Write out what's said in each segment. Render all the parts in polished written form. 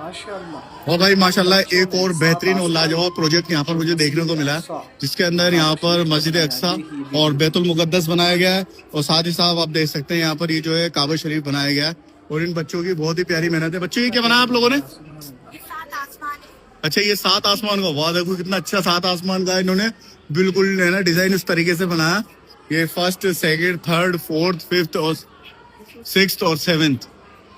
اور بھائی ماشاءاللہ ایک اور بہترین اور لاجواب پروجیکٹ یہاں پر مجھے دیکھنے کو ملا ہے، جس کے اندر یہاں پر مسجد اقصیٰ اور بیت المقدس بنایا گیا ہے، اور ساتھ ہی ساتھ آپ دیکھ سکتے ہیں یہاں پر یہ جو ہے کعبہ شریف بنایا گیا ہے، اور ان بچوں کی بہت ہی پیاری محنت ہے۔ بچوں یہ کیا بنایا آپ لوگوں نے؟ اچھا یہ 7 آسمان کا، واہ دیکھو کتنا اچھا 7 آسمان کا انہوں نے بالکل ہے نا ڈیزائن اس طریقے سے بنایا۔ یہ 1st 2nd 3rd 4th 5th اور 6th اور 7th،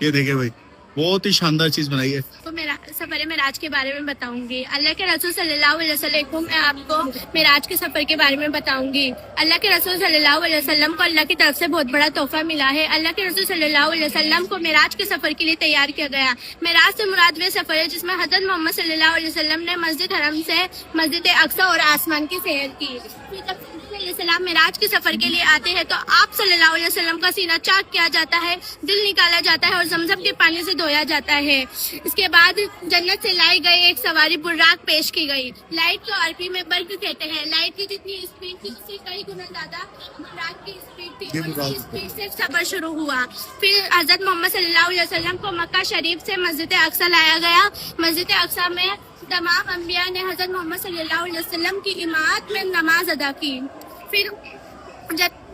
یہ دیکھیں بھائی بہت ہی شاندار چیز بنائی ہے۔ تو میرا سفر معراج کے بارے میں بتاؤں گی۔ اللہ کے رسول صلی اللہ علیہ وسلم کو میں آپ کو معراج کے سفر کے بارے میں بتاؤں گی۔ اللہ کے رسول صلی اللہ علیہ وسلم کو اللہ کی طرف سے بہت بڑا تحفہ ملا ہے۔ اللہ کے رسول صلی اللہ علیہ وسلم کو معراج کے سفر کے لیے تیار کیا گیا۔ معراج سے مراد وہ سفر ہے جس میں حضرت محمد صلی اللہ علیہ وسلم نے مسجد حرم سے مسجد اقصیٰ اور آسمان کی سیر کی۔ علیہ السلام معراج کے سفر کے لیے آتے ہیں تو آپ صلی اللہ علیہ وسلم کا سینہ چاک کیا جاتا ہے، دل نکالا جاتا ہے اور زمزم کے پانی سے دھویا جاتا ہے۔ اس کے بعد جنت سے لائی گئی ایک سواری براق پیش کی گئی۔ لائٹ کو عربی میں برق کہتے ہیں۔ لائٹ کی جتنی اسپیڈ تھی اس سے کئی گنا زیادہ براق کی اسپیڈ تھی، اور اس اسپیڈ سے سفر شروع ہوا۔ پھر حضرت محمد صلی اللہ علیہ وسلم کو مکہ شریف سے مسجد اقصیٰ لایا گیا۔ مسجد اقصیٰ میں تمام انبیاء نے حضرت محمد صلی اللہ علیہ وسلم کی امامت میں نماز ادا کی۔ پھر جب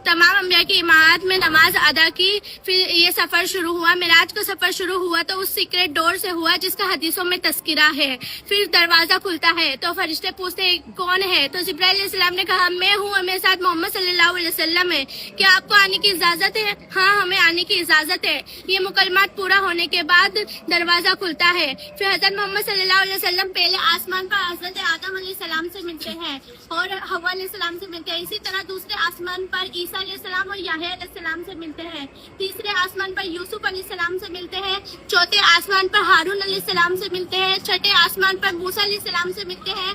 تمام انبیاء کی امامت میں نماز ادا کی، پھر یہ سفر شروع ہوا۔ معراج کا سفر شروع ہوا تو اس سیکرٹ ڈور سے ہوا جس کا حدیثوں میں تذکرہ ہے۔ پھر دروازہ کھلتا ہے تو فرشتے پوچھتے ہیں کون ہے؟ تو جبرائیل علیہ السلام نے کہا میں ہوں اور میرے ساتھ محمد صلی اللہ علیہ وسلم ہے، کیا آپ کو آنے کی اجازت ہے؟ ہاں ہمیں آنے کی اجازت ہے۔ یہ مکالمات پورا ہونے کے بعد دروازہ کھلتا ہے۔ پھر حضرت محمد صلی اللہ علیہ وسلم پہلے آسمان پر حضرت آدم علیہ السلام سے ملتے ہیں اور حوا علیہ السلام سے ملتے ہیں۔ اسی طرح دوسرے آسمان پر عیسیٰ علیہ السلام اور یحییٰ علیہ السلام سے ملتے ہیں۔ تیسرے آسمان پر یوسف علیہ السلام سے ملتے ہیں۔ چوتھے آسمان پر ہارون علیہ السلام سے ملتے ہیں۔ چھٹے آسمان پر موسیٰ علیہ السلام سے ملتے ہیں۔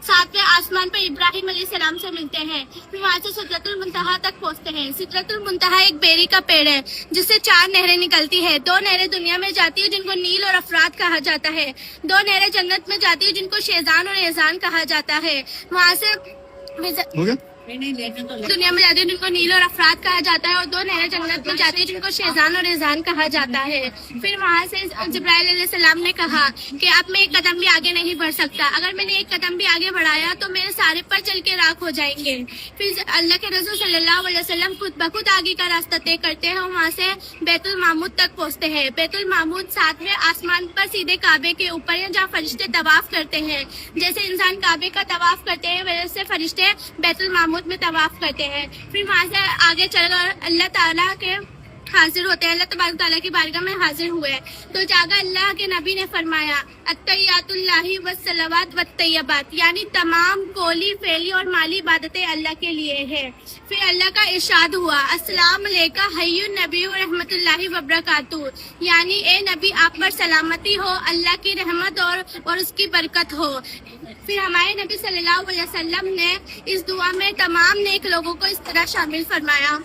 7ویں آسمان پر ابراہیم علیہ السلام سے ملتے ہیں۔ پھر وہاں سے سدرۃ المنتہا تک پہنچتے ہیں۔ سدرۃ المنتہا ایک بیری کا پیڑ ہے جس سے 4 نہریں نکلتی ہے۔ 2 نہریں دنیا میں جاتی ہے جن کو نیل اور افرات کہا جاتا ہے۔ 2 نہریں جنت میں جاتی ہے جن کو شیزان اور ایزان کہا جاتا ہے۔ وہاں سے دنیا میں جاتی ہے جن کو نیل اور افراد کہا جاتا ہے، اور 2 نہریں جنت میں جاتی ہے جن کو شیزان اور ایزان کہا جاتا ہے۔ پھر وہاں سے جبرائیل علیہ السلام نے کہا کہ اب میں ایک قدم بھی آگے نہیں بڑھ سکتا، اگر میں نے ایک قدم بھی آگے بڑھایا تو میرے سارے پر چل کے راکھ ہو جائیں گے۔ پھر اللہ کے رسول صلی اللہ علیہ وسلم خود بخود آگے کا راستہ طے کرتے ہیں اور وہاں سے بیت المعمود تک پہنچتے ہیں۔ بیت المعمود 7ویں آسمان پر سیدھے کعبے کے اوپر ہے جہاں فرشتے طواف کرتے ہیں۔ جیسے انسان کعبے کا طواف کرتے ہیں ویسے فرشتے بیت المعمود میں طواف کرتے ہیں۔ پھر وہاں سے آگے چل کر اللہ تعالیٰ کے حاضر ہوتے ہیں، اللہ تبارک تعالیٰ کی بارگاہ میں حاضر ہوئے تو جاگا اللہ کے نبی نے فرمایا التحیات اللہ والصلوات والطیبات، یعنی تمام قولی فعلی اور مالی عبادتیں اللہ کے لیے ہے۔ پھر اللہ کا ارشاد ہوا السلام علیکہ حی النبی رحمۃ اللہ وبرکاتہ، یعنی اے نبی آپ پر سلامتی ہو، اللہ کی رحمت اور اس کی برکت ہو۔ پھر ہمارے نبی صلی اللہ علیہ وسلم نے اس دعا میں تمام نیک لوگوں کو اس طرح شامل فرمایا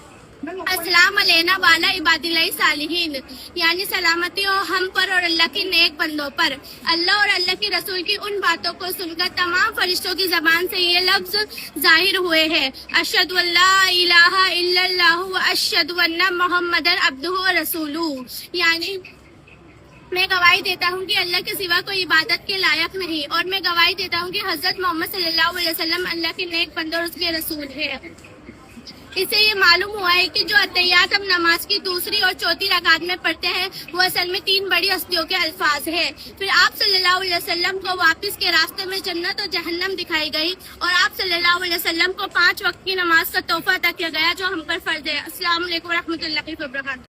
السلام علینا والا عباد اللہ صالحین، یعنی سلامتی ہو ہم پر اور اللہ کے نیک بندوں پر۔ اللہ اور اللہ کے رسول کی ان باتوں کو سن کر تمام فرشتوں کی زبان سے یہ لفظ ظاہر ہوئے ہیں اشہد ان لا الہ الا اللہ واشہد ان محمد عبدہ ورسولہ، یعنی میں گواہی دیتا ہوں کہ اللہ کے سوا کوئی عبادت کے لائق نہیں، اور میں گواہی دیتا ہوں کہ حضرت محمد صلی اللہ علیہ وسلم اللہ کے نیک بندے اور اس کے رسول ہے۔ اس سے یہ معلوم ہوا ہے کہ جو اتحیات ہم نماز کی 2ری اور 4تھی رکعت میں پڑھتے ہیں وہ اصل میں 3 بڑی ہستیوں کے الفاظ ہیں۔ پھر آپ صلی اللہ علیہ وسلم کو واپس کے راستے میں جنت اور جہنم دکھائی گئی، اور آپ صلی اللہ علیہ وسلم کو 5 وقت کی نماز کا تحفہ عطا کیا گیا جو ہم پر فرض ہے۔ السلام علیکم ورحمۃ اللہ وبرکاتہ۔